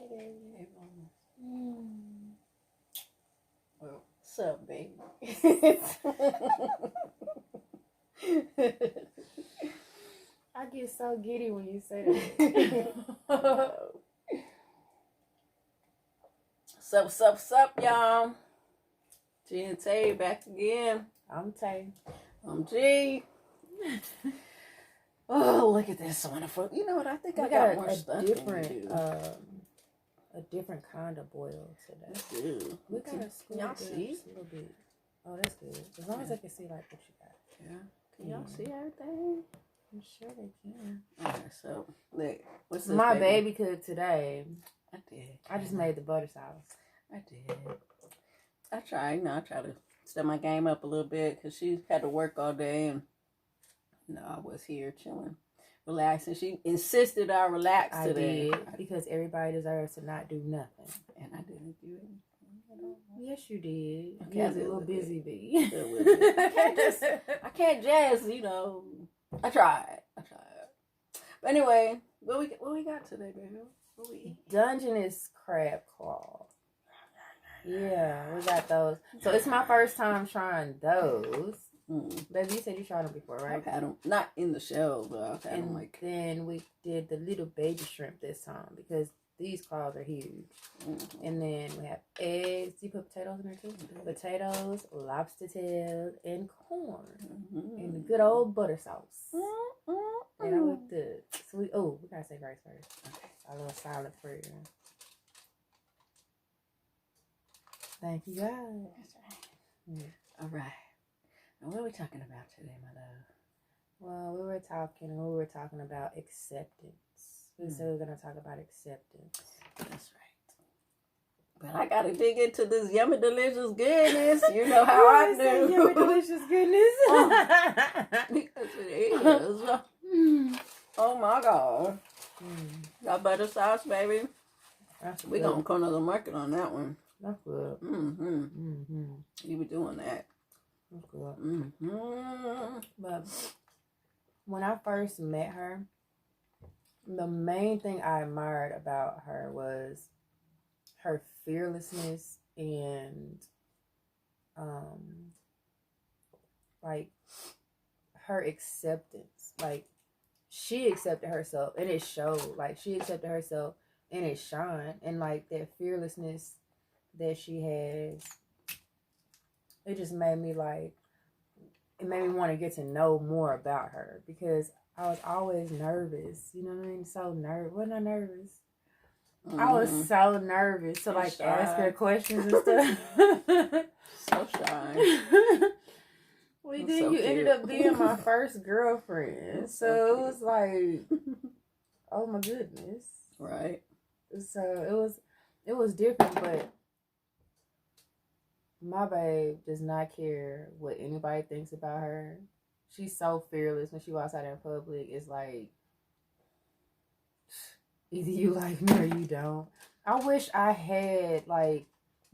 Hey, mama. Well, what's up, baby? I get so giddy when you say that. What's up, y'all? G and Tay back again. I'm Tay. I'm G. Oh, look at this wonderful. You know what? I think I got more stuff a different kind of boil today. Dude, We gotta y'all see a little bit. Oh, that's good. As long as I can see like what you got. Yeah. Can y'all see everything? I'm sure they can. Alright, so look, what's this? My baby cooked today. I did. I just made the butter sauce. I did. I try to step my game up a little bit because she had to work all day and I was here chilling, relaxing. She insisted I relax today. I did because everybody deserves to not do nothing. And I didn't do anything at all. Yes, you did. Okay, You was a little busy bee. I can't just, I tried. But anyway, what we got today, baby? What we eat? Dungeness crab claw. Yeah, we got those. So it's my first time trying those. Baby, you said you tried them before, right? I've had them, not in the shells, but I've had them like. Then we did the little baby shrimp this time because these claws are huge. And then we have eggs. You put potatoes in there too? Potatoes, lobster tails, and corn. And the good old butter sauce. And I with the sweet. Oh, we gotta say rice first. Okay. A little salad for you. Thank you, guys. That's right. All right. Now, what are we talking about today, my love? Well, we were talking about acceptance. We said we were going to talk about acceptance. That's right. But I got to dig into this yummy, delicious goodness. You know how I do. Yummy, delicious goodness. Because it is. Oh, my God. Got butter sauce, baby. We're going to come to the market on that one. That's good. You be doing that. That's good. But when I first met her, the main thing I admired about her was her fearlessness and like her acceptance. Like she accepted herself and it showed. Like she accepted herself and it shined. And like that fearlessness that she has, it just made me want to get to know more about her because I was always nervous. You know what I mean? So nervous. Wasn't I nervous? I was so nervous to like ask her questions and stuff. So shy. Well, then you ended up being my first girlfriend. So it was like, oh my goodness. Right. So it was different, but my babe does not care what anybody thinks about her. She's so fearless when she walks out in public. It's like, either you like me or you don't. I wish I had like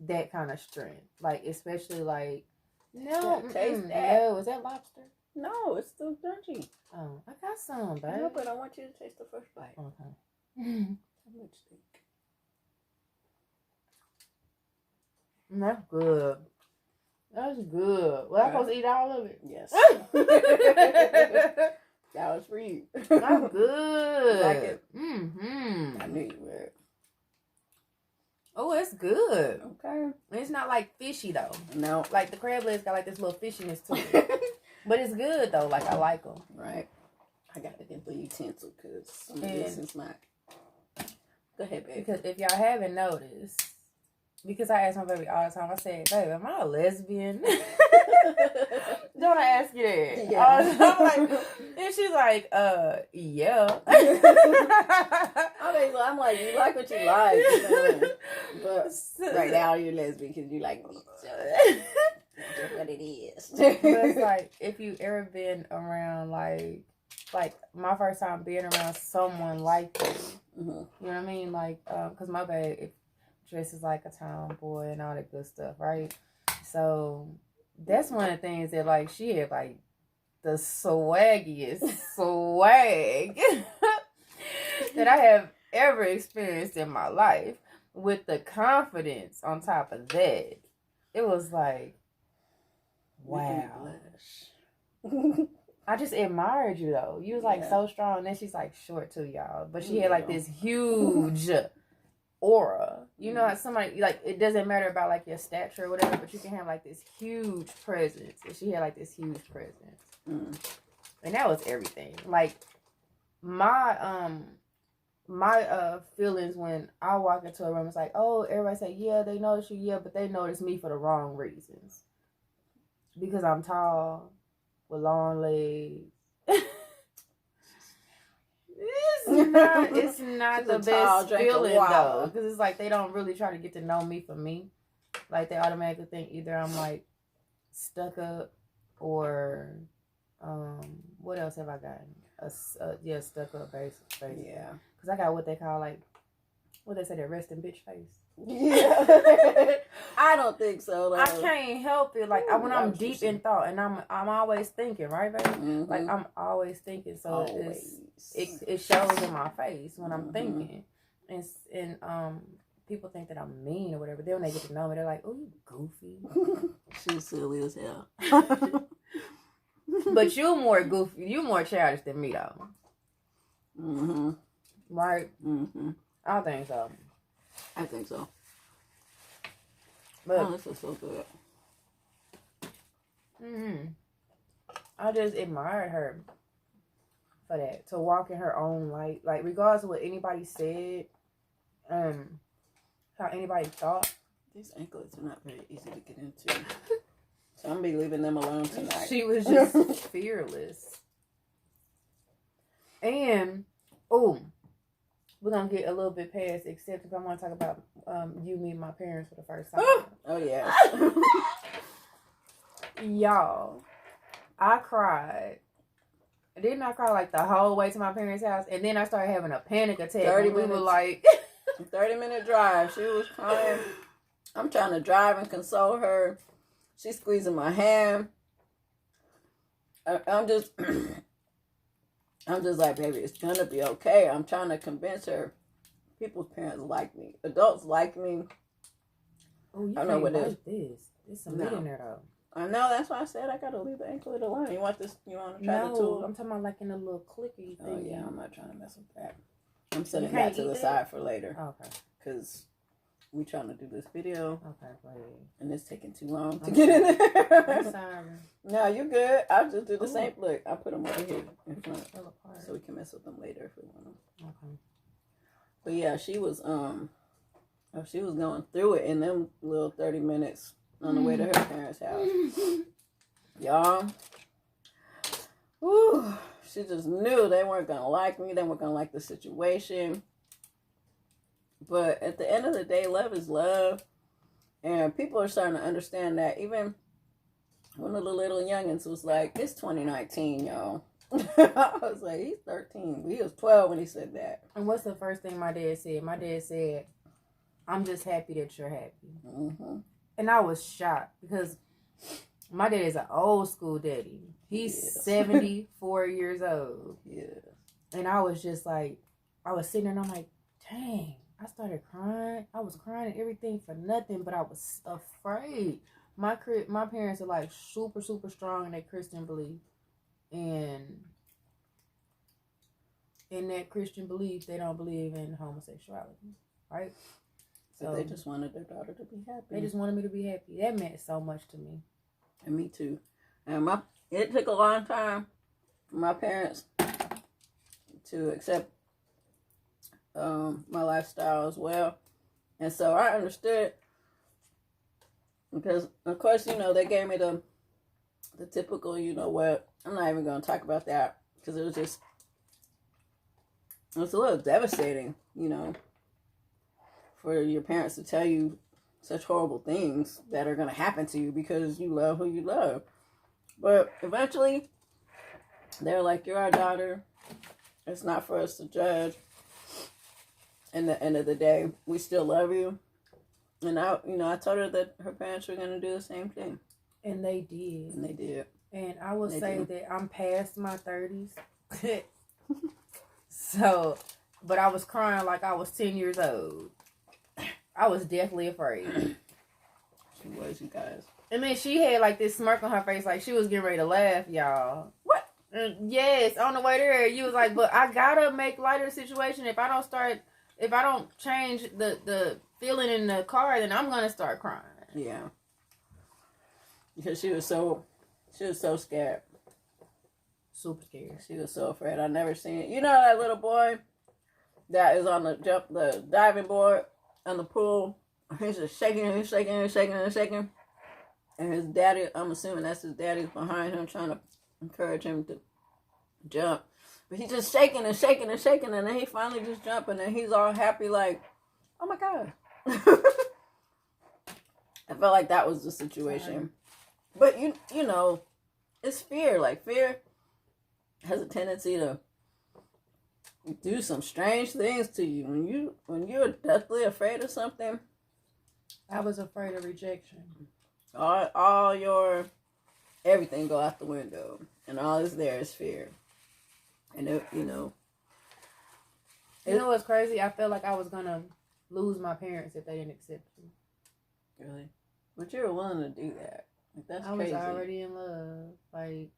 that kind of strength. Like, especially like, no, taste that. No, is that lobster? No, it's still crunchy. Oh, I got some, babe. No, but I want you to taste the first bite. Okay. How much think? That's good. That's good. Well, I'm supposed to eat all of it. Yes. That was for you. That's good. You like it? I knew you would. Oh, it's good. Okay. It's not like fishy though. No. Like the crab legs got like this little fishiness to it. But it's good though. Like I like them. Right. I got to get the utensil because some of this is not. Go ahead, baby. Because if y'all haven't noticed, because I ask my baby all the time, I say, baby, am I a lesbian? Don't I ask you that? Yeah. I'm like, and she's like, yeah. I'm like, you like what you like. But right now you're lesbian because you like me. So that's what it is. But it's like, if you ever been around, like my first time being around someone like you, you know what I mean? Like, because my baby dresses like a tomboy and all that good stuff, right? So that's one of the things that like she had like the swaggiest swag that I have ever experienced in my life. With the confidence on top of that, it was like, wow. I just admired you though. You was like so strong. And then she's like short too, y'all. But she had like this huge aura. You know, somebody like it doesn't matter about like your stature or whatever, but you can have like this huge presence. And she had like this huge presence. And that was everything. Like my feelings when I walk into a room, it's like, oh, everybody say, yeah, they notice you, but they notice me for the wrong reasons. Because I'm tall, with long legs. It's not the best feeling though. Because it's like they don't really try to get to know me for me. Like they automatically think either I'm like stuck up or what else have I gotten? Stuck up face. Yeah. Because I got what they call like, what they say, that resting bitch face. Yeah. I don't think so though. I can't help it. Like when I'm deep in thought and I'm always thinking, right, baby? Mm-hmm. Like I'm always thinking, so it shows in my face when I'm thinking. And people think that I'm mean or whatever. Then when they get to know me, they're like, oh, you goofy. She's silly as hell. But you more goofy, you more childish than me though. Right? I think so. I think so. But this is so good. I just admired her for that. To walk in her own light. Like regardless of what anybody said, how anybody thought. These anklets are not very easy to get into. So I'm gonna be leaving them alone tonight. She was just fearless. And we're gonna get a little bit past acceptance. I want to talk about you meeting my parents for the first time. Oh yeah. Y'all, I cried. Didn't I cry like the whole way to my parents' house? And then I started having a panic attack. 30 minutes. We were like 30-minute drive. She was crying. I'm trying to drive and console her. She's squeezing my hand. I'm just like, baby, it's gonna be okay. I'm trying to convince her. People's parents like me. Adults like me. Oh, you I don't know what it is. There's some meat in there though. I know. That's why I said I gotta leave the anklet alone. You want this? You want to try the tool? I'm talking about like in a little clicky thing. Oh yeah, I'm not trying to mess with that. I'm setting that to the side for later. Okay. Because we trying to do this video. Okay, great. And it's taking too long to get in there. I'm sorry. No, you good. I'll just do the same. Look, I'll put them over here in front so we can mess with them later if we want them. Okay. But yeah, she was going through it in them little 30 minutes on the way to her parents' house. Y'all. Whew, she just knew they weren't gonna like me. They weren't gonna like the situation. But at the end of the day, love is love. And people are starting to understand that. Even one of the little youngins was like, it's 2019, y'all. I was like, he's 13. He was 12 when he said that. And what's the first thing my dad said? My dad said, I'm just happy that you're happy. Mm-hmm. And I was shocked because my dad is an old school daddy. He's 74 years old. Yeah. And I was just like, I was sitting there and I'm like, dang. I started crying. I was crying and everything for nothing, but I was afraid. My parents are like super, super strong in their Christian belief. And in that Christian belief, they don't believe in homosexuality, right? So they just wanted their daughter to be happy. They just wanted me to be happy. That meant so much to me. And me too. And it took a long time for my parents to accept my lifestyle as well. And so I understood because, of course, you know, they gave me the typical, you know what, I'm not even going to talk about that because it was a little devastating, you know, for your parents to tell you such horrible things that are going to happen to you because you love who you love. But eventually, they're like, you're our daughter. It's not for us to judge. And at the end of the day, we still love you. And I told her that her parents were going to do the same thing. And they did. And they did. And I will say that I'm past my 30s. So but I was crying like I was 10 years old. I was deathly afraid. She was, you guys. And then she had like this smirk on her face, like she was getting ready to laugh, y'all. What? And yes, on the way there, you was like, but I gotta make light of the situation. If I don't change the feeling in the car, then I'm gonna start crying. Yeah. Because she was so scared. Super scared. She was so afraid. I never seen it. You know that little boy that is on the diving board on the pool? He's just shaking and shaking and shaking and shaking. And his daddy, I'm assuming that's his daddy's behind him trying to encourage him to jump. But he's just shaking and shaking and shaking, and then he finally just jumping, and he's all happy like, oh my God. I felt like that was the situation. But you know, it's fear. Like fear has a tendency to do some strange things to you. When you're deathly afraid of something. I was afraid of rejection. All your everything go out the window, and all is there is fear. And you know what's crazy? I felt like I was gonna lose my parents if they didn't accept me. Really? But you were willing to do that. Like, that's I crazy. was already in love. Like,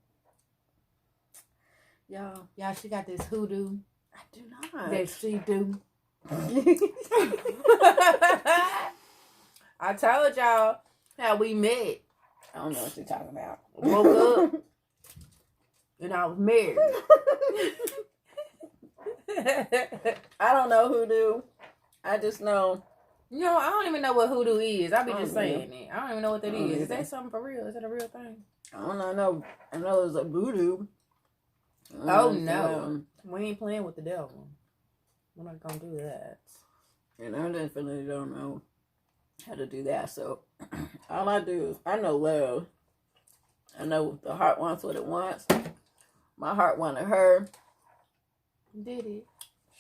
y'all, she got this hoodoo. I do not. That she do. I told y'all how we met. I don't know what you're talking about. Woke up and I was married. I don't know hoodoo. I just know. No, I don't even know what hoodoo is. I be just saying know. it. I don't even know what that is. Is that something for real? Is that a real thing? I don't know. I know there's a voodoo. Oh no. We ain't playing with the devil. We're not gonna do that. And I definitely don't know how to do that. So all I do is I know love. I know the heart wants what it wants. My heart wanted her. Did it?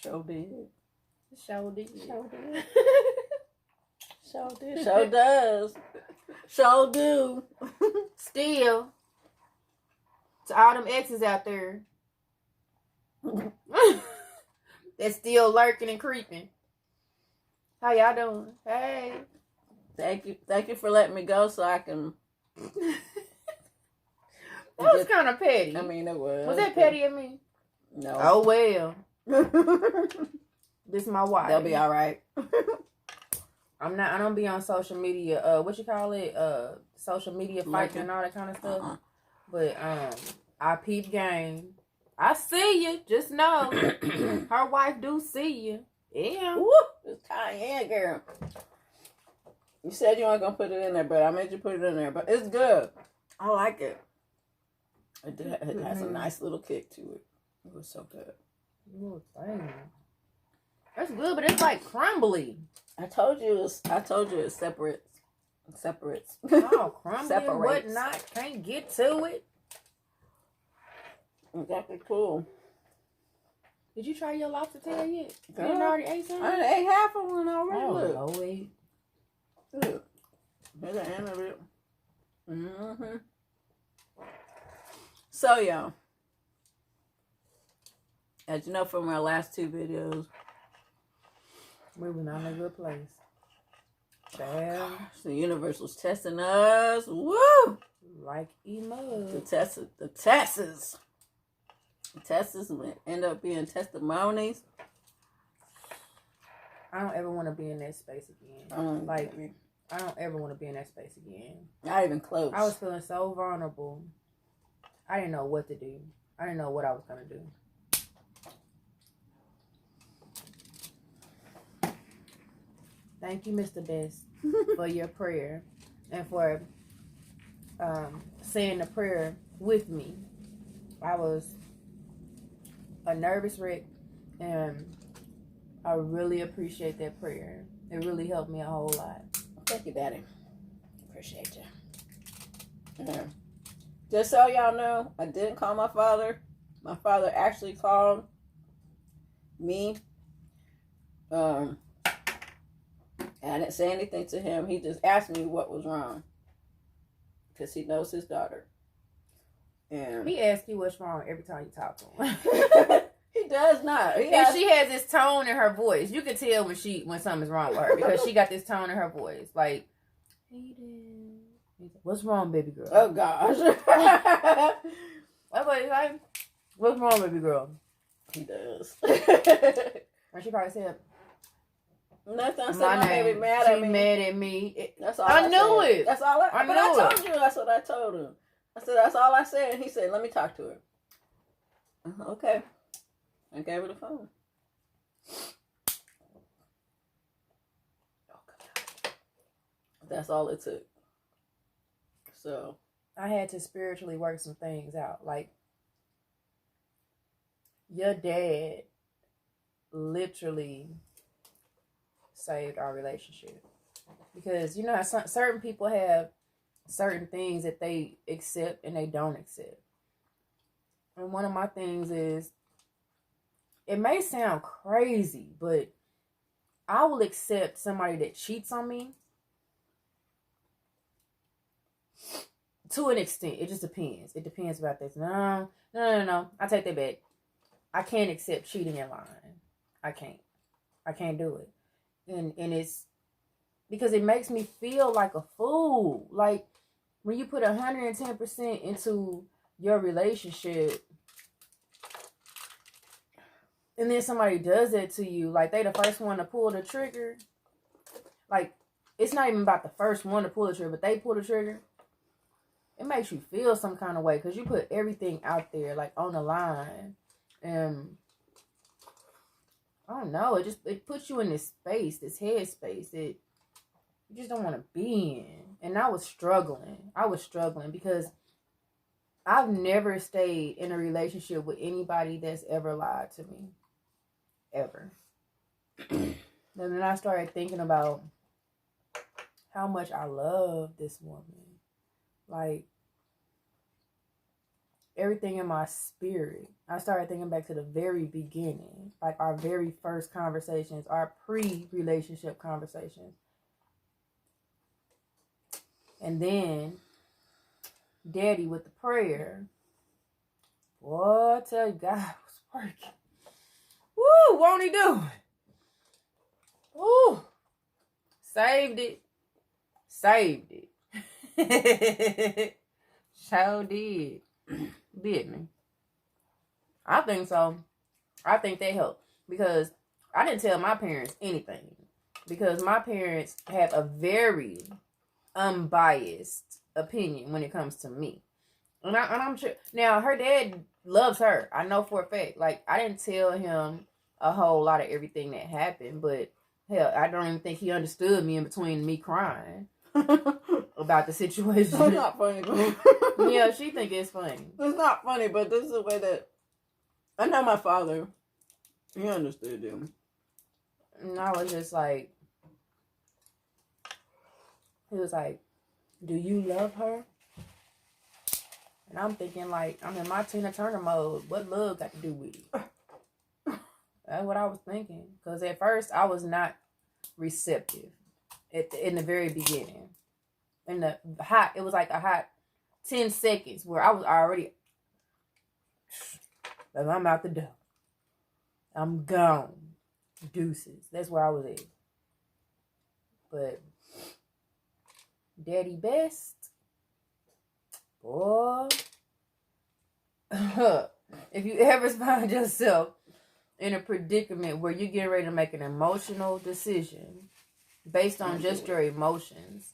Sure did. Sure did. Sure did. Sure did. Sure does. Sure do. Still, to all them exes out there that's still lurking and creeping. How y'all doing? Hey. Thank you for letting me go so I can. That was kind of petty. I mean, it was. Was that petty of me? No. Oh well. This is my wife. They'll be all right. I don't be on social media. What you call it? Social media fighting and all that kind of stuff. But I peep game. I see you. Just know, her wife do see you. Yeah. Woo! It's cayenne, girl. You said you weren't gonna put it in there, but I made you put it in there. But it's good. I like it. It has a nice little kick to it. It was so good. Oh, dang. That's good, but it's like crumbly. I told you it separates. Oh, crumbly and Separates. whatnot. Can't get to it. Exactly cool. Did you try your lobster tail yet? Girl, You done already ate some? I ate half of one already. Oh, Look. wait. Look. There's the end of it. Mm-hmm. So, y'all. As you know from our last two videos, We were not in a good place. Child. the universe was testing us. Woo! Like emo. The tests end up being testimonies. I don't ever want to be in that space again. I don't ever want to be in that space again. Not even close. I was feeling so vulnerable. I didn't know what to do. I didn't know what I was going to do. Thank you, Mr. Best, for your prayer and for saying the prayer with me. I was a nervous wreck, and I really appreciate that prayer. It really helped me a whole lot. Thank you, Daddy. Appreciate you. Yeah. Just so y'all know, I didn't call my father. My father actually called me. I didn't say anything to him. He just asked me what was wrong. Because he knows his daughter. And he asks you what's wrong every time you talk to him. He He does not. And she has this tone in her voice. You can tell when something's wrong with her because she got this tone in her voice. Like, what's wrong, baby girl? Oh gosh. Like, what's wrong, baby girl? He does. And she probably said, nothing. I said my baby mad at me. Mad at me. That's all I knew it. That's all I knew but I told you that's what I told him. I said that's all I said. And he said, let me talk to her. Okay. I gave her the phone. That's all it took. So I had to spiritually work some things out. Like, your dad literally saved our relationship. Because, you know, certain people have certain things that they accept and they don't accept. And one of my things is, it may sound crazy, but I will accept somebody that cheats on me to an extent. It just depends. It depends about this. No. I take that back. I can't accept cheating and lying. I can't do it. And it's because it makes me feel like a fool. Like, when you put 110% into your relationship, and then somebody does that to you, like they the first one to pull the trigger. Like, it's not even about the first one to pull the trigger, but they pull the trigger. It makes you feel some kind of way because you put everything out there, like, on the line. And I don't know, it puts you in this space, this head space that you just don't want to be in. And I was struggling because I've never stayed in a relationship with anybody that's ever lied to me. Ever. And then I started thinking about how much I love this woman. Like, everything in my spirit. I started thinking back to the very beginning. Like, our very first conversations, our pre-relationship conversations. And then Daddy with the prayer. Boy, I tell you, God was working. Woo, won't he do it? Woo. Saved it. So did. Bit me. I think so. I think they helped. Because I didn't tell my parents anything. Because my parents have a very unbiased opinion when it comes to me. And I'm sure. Now, her dad loves her. I know for a fact. Like, I didn't tell him a whole lot of everything that happened. But, hell, I don't even think he understood me in between me crying about the situation. It's not funny. Yeah, she think it's funny. It's not funny, but this is the way that I know my father. He understood him. And I was just like, he was like, do you love her? And I'm thinking, like, I'm in my Tina Turner mode. What love got to do with it? That's what I was thinking. Because at first, I was not receptive in the very beginning. It was like a hot 10 seconds where I was already, like, I'm out the door. I'm gone. Deuces. That's where I was at. But Daddy Best, boy, if you ever find yourself in a predicament where you're getting ready to make an emotional decision based on just your emotions,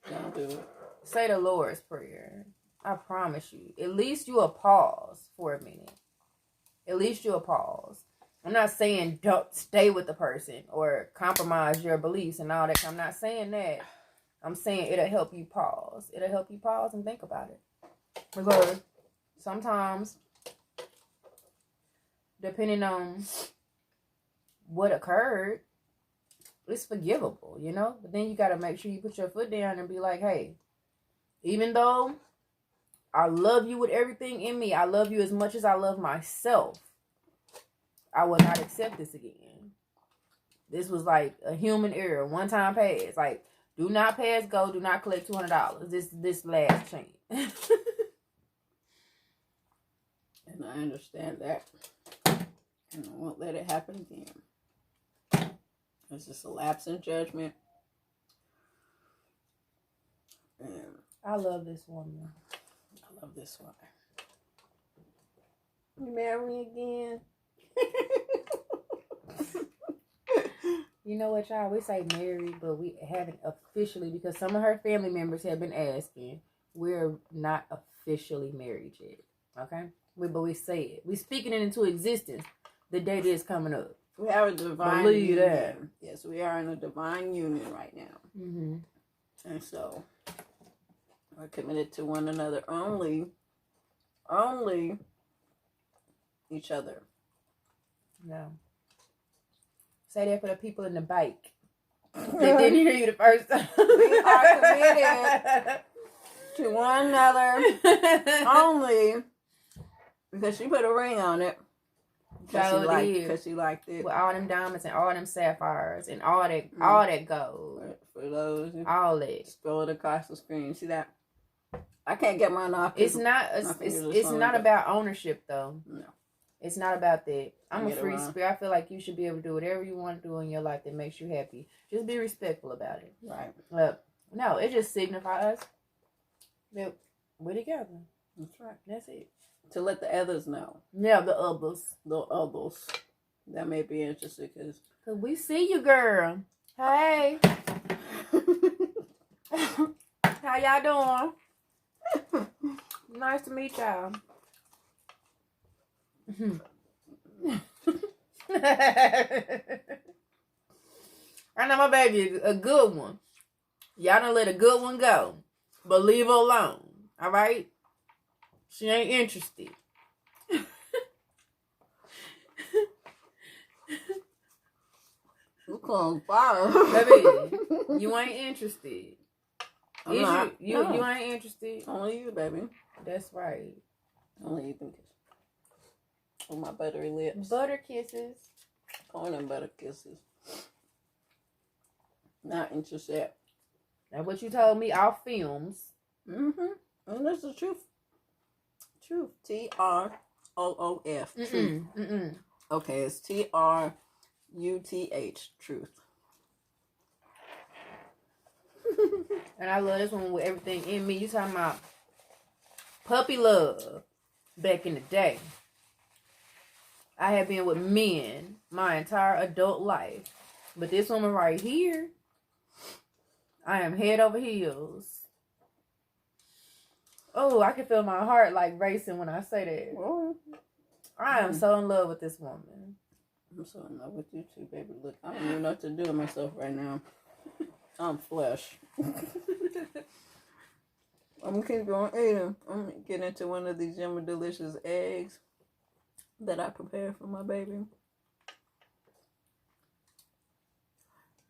Don't do it. Say the Lord's Prayer. I promise you. At least you'll pause for a minute. At least you'll pause. I'm not saying don't stay with the person or compromise your beliefs and all that. I'm not saying that. I'm saying it'll help you pause. It'll help you pause and think about it. Because sometimes, depending on what occurred, it's forgivable, you know? But then you got to make sure you put your foot down and be like, hey, even though I love you with everything in me, I love you as much as I love myself, I will not accept this again. This was like a human error, one time pass. Like, do not pass go, do not collect $200. This last chance. And I understand that. And I won't let it happen again. It's just a lapse in judgment. And I love this woman. I love this one. You marry me again? You know what, y'all? We say married, but we haven't officially, because some of her family members have been asking. We're not officially married yet. Okay? But we say it. We speaking it into existence. The date is coming up. We have a divine Believe union. that. Yes, we are in a divine union right now. Mm-hmm. And so we're committed to one another only each other. No. Say that for the people in the bike. They didn't hear you the first time. We are committed to one another only because she put a ring on it. Because she liked it. With all them diamonds and all them sapphires and all that gold. For those all that. Scroll across the screen. See that? I can't get mine off. It's not about ownership though. No. It's not about that. I'm a free spirit. I feel like you should be able to do whatever you want to do in your life that makes you happy. Just be respectful about it. Right. No, it just signifies that we're together. That's right. That's it. To let the others know. Yeah, the others. The others. That may be interesting because we see you, girl. Hey. How y'all doing? Nice to meet y'all. I know my baby is a good one. Y'all done let a good one go. But leave her alone. Alright? She ain't interested. you calling fire. Baby, you ain't interested. You ain't interested. Only you, baby. That's right. Only you can kiss. On my buttery lips. Butter kisses. Corn and butter kisses. Not interested. That's what you told me off films. Mm-hmm. And that's the truth. Truth. Troof. Truth. Okay, it's Truth. Truth. And I love this one with everything in me. You talking about puppy love back in the day. I have been with men my entire adult life. But this woman right here, I am head over heels. Oh, I can feel my heart like racing when I say that. Well, I am so in love with this woman. I'm so in love with you too, baby. Look, I don't even know what to do with myself right now. I'm flesh. I'm gonna keep going eating. I'm gonna get into one of these yummy delicious eggs that I prepared for my baby.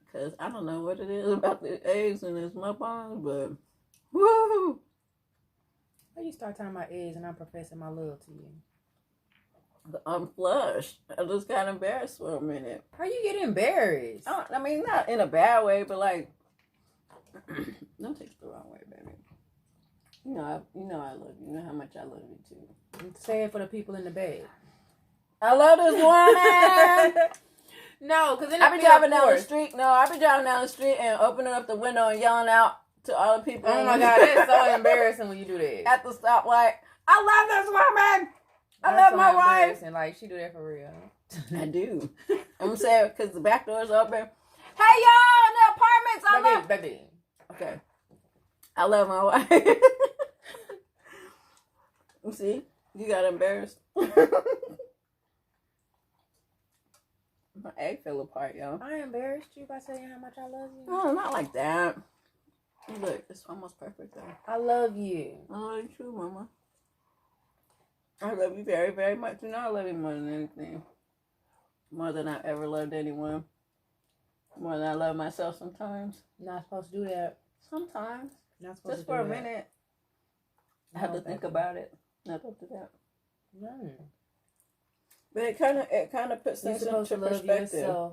Because I don't know what it is about the eggs and this mukbangs, but woo! Why you start talking about eggs and I'm professing my love to you? I'm flushed. I just got embarrassed for a minute. How you get embarrassed? I mean, not in a bad way, but like, don't take it the wrong way, baby. You know I love you. You know how much I love you too. Say it for the people in the bag. I love this woman. No, because I be driving down the street. No, I be driving down the street and opening up the window and yelling out to all the people. Oh my God, that's so embarrassing when you do that. At the stoplight. I love this woman. I love my wife. And like she do that for real. I do. I'm saying because the back door's open. Hey y'all in the apartments. Baby. Okay. I love my wife. You see, you got embarrassed. My egg fell apart, y'all. I embarrassed you by saying how much I love you. No, not like that. Look, it's almost perfect though. I love you. I love you too, Mama. I love you very, very much. You know I love you more than anything. More than I've ever loved anyone. More than I love myself sometimes. Not supposed to do that. Sometimes. Not supposed Just to for do a that. minute. I have to think about it. Not up to that. No. But it kind of puts You're things supposed into to love perspective. yourself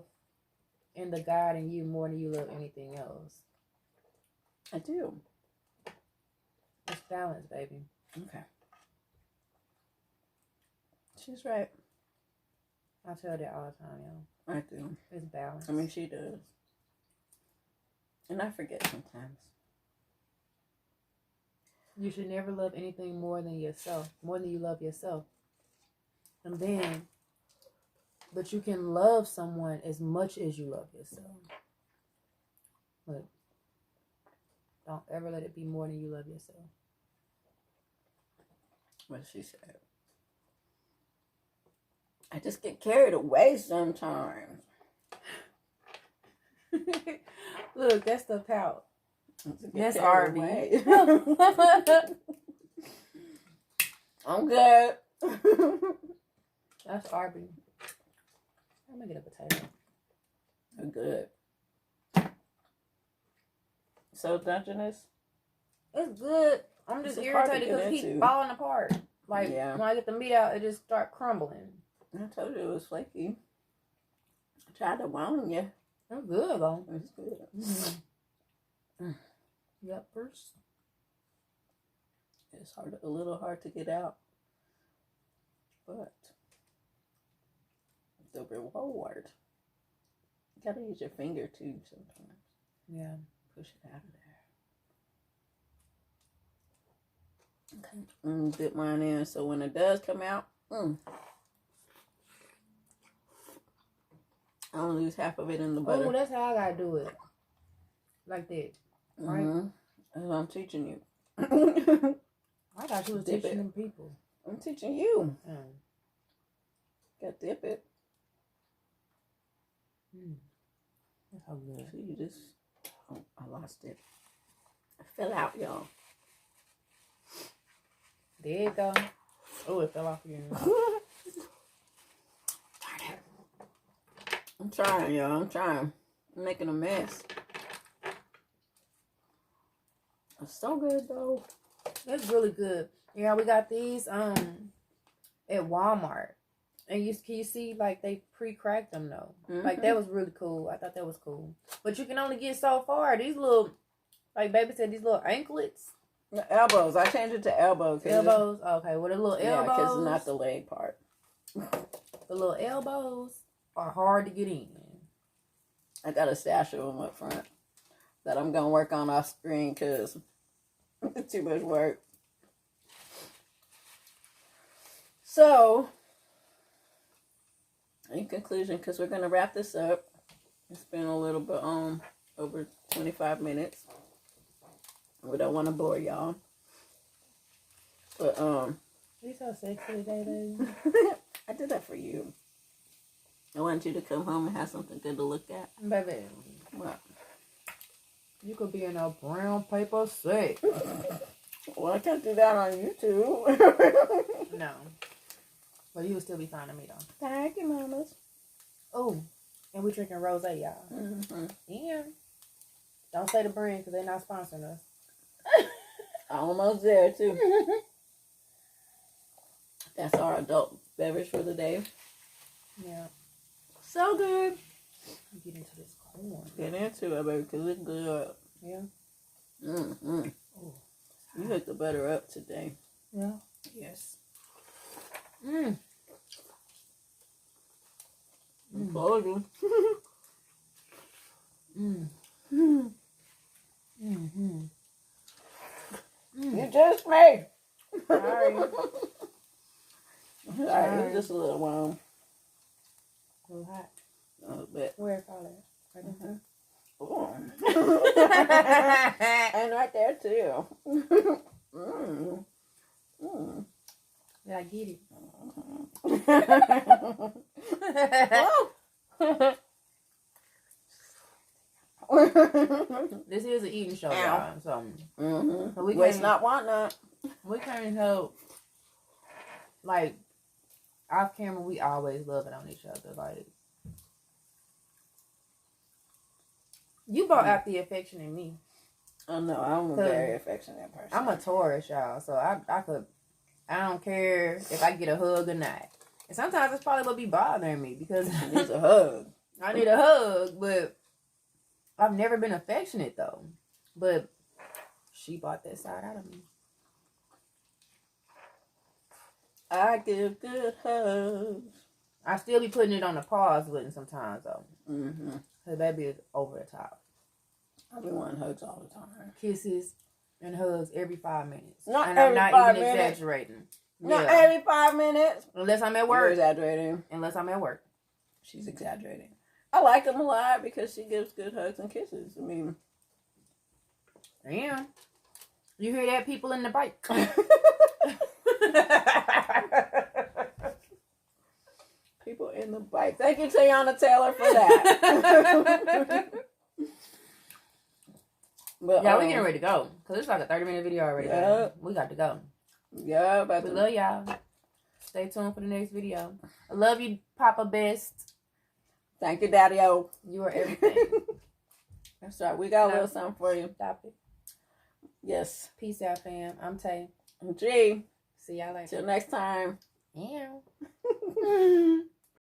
and the God in you more than you love anything else. I do. It's balance, baby. Okay. She's right. I tell that all the time, yo. I do. It's balance. I mean, she does. And I forget sometimes. You should never love anything more than yourself, more than you love yourself. And then, but you can love someone as much as you love yourself. But don't ever let it be more than you love yourself. What she said. I just get carried away sometimes. Look, that's the pout. That's carried RB. I'm good. That's RB. I'm gonna get a potato. I'm good. So Dungeness? It's good. I'm just It's hard to irritated get because it keeps into. falling apart. Like Yeah. when I get the meat out, it just start crumbling. I told you it was flaky. I tried to warn you. It's good though. It's good. Mm-hmm. Yep, first. It's a little hard to get out. But the reward. You gotta use your finger too sometimes. Yeah. Push it out of there. Okay. Dip mine in so when it does come out, I don't lose half of it in the butter. Oh, that's how I gotta do it. Like that. Right? That's what I'm teaching you. I thought you was Dip teaching it. them people. I'm teaching you. Mm. Gotta dip it. That's how good. So you just, I lost it. I fell out, y'all. There you go. Oh, it fell off again. I'm trying, y'all. I'm trying. I'm making a mess. It's so good, though. That's really good. Yeah, we got these at Walmart. And can you see, like, they pre-cracked them, though. Like, that was really cool. I thought that was cool. But you can only get so far. These little, like Baby said, these little anklets. The elbows. I changed it to elbows. Elbows? Okay, well, the little elbows. Yeah, because it's not the leg part. The little elbows are hard to get in. I got a stash of them up front that I'm going to work on off screen because it's too much work. So, in conclusion, because we're going to wrap this up, it's been a little bit over 25 minutes. We don't want to bore y'all. But, You so sexy today, baby. I did that for you. I want you to come home and have something good to look at. Baby. What? You could be in a brown paper sack. Well, I can't do that on YouTube. No. But you would still be finding me, though. Thank you, mamas. Oh, and we drinking rosé, y'all. Mm-hmm. Yeah. Don't say the brand because they're not sponsoring us. Almost there, too. That's our adult beverage for the day. Yeah. So good. Get into this corn. Get into it, baby, because it's good. Yeah. Mm-hmm. Oh. You hooked the butter up today. Yeah. Yes. Mm. I told you. Mm. Mm-hmm. You just made. Sorry. Sorry, it's just a little warm. A little hot. A little bit. Where it fall at? Right there. Oh. And right there, too. Did I get it? This is an eating show, y'all. So, we Waste not, want not. We can't help. Like, off camera, we always love it on each other. Like, you brought out the affection in me. Oh, no, I'm a very affectionate person. I'm a Taurus, y'all. So, I don't care if I get a hug or not. And sometimes it's probably what be bothering me because She needs a hug. I need a hug, but I've never been affectionate, though. But she brought that side out of me. I give good hugs. I still be putting it on the pause button sometimes though. Mm-hmm. Cause baby is over the top. I be wanting hugs all the time. Kisses and hugs every 5 minutes. Not and every I'm not 5 even minutes. exaggerating. Not every 5 minutes. Unless I'm at You're work. exaggerating. Unless I'm at work. She's exaggerating. I like them a lot because she gives good hugs and kisses. I mean, damn. You hear that, people in the bike? People in the bike. Thank you, Tiana Taylor, for that. But, yeah, we getting ready to go. Because it's like a 30-minute video already. Yeah. We got to go. Yeah, We love y'all. Stay tuned for the next video. I love you, Papa Best. Thank you, Daddy-O. You are everything. That's right. We got a little something for you. Stop it. Yes. Peace out, fam. I'm Tay. I'm G. See y'all later. Till next time. Yeah.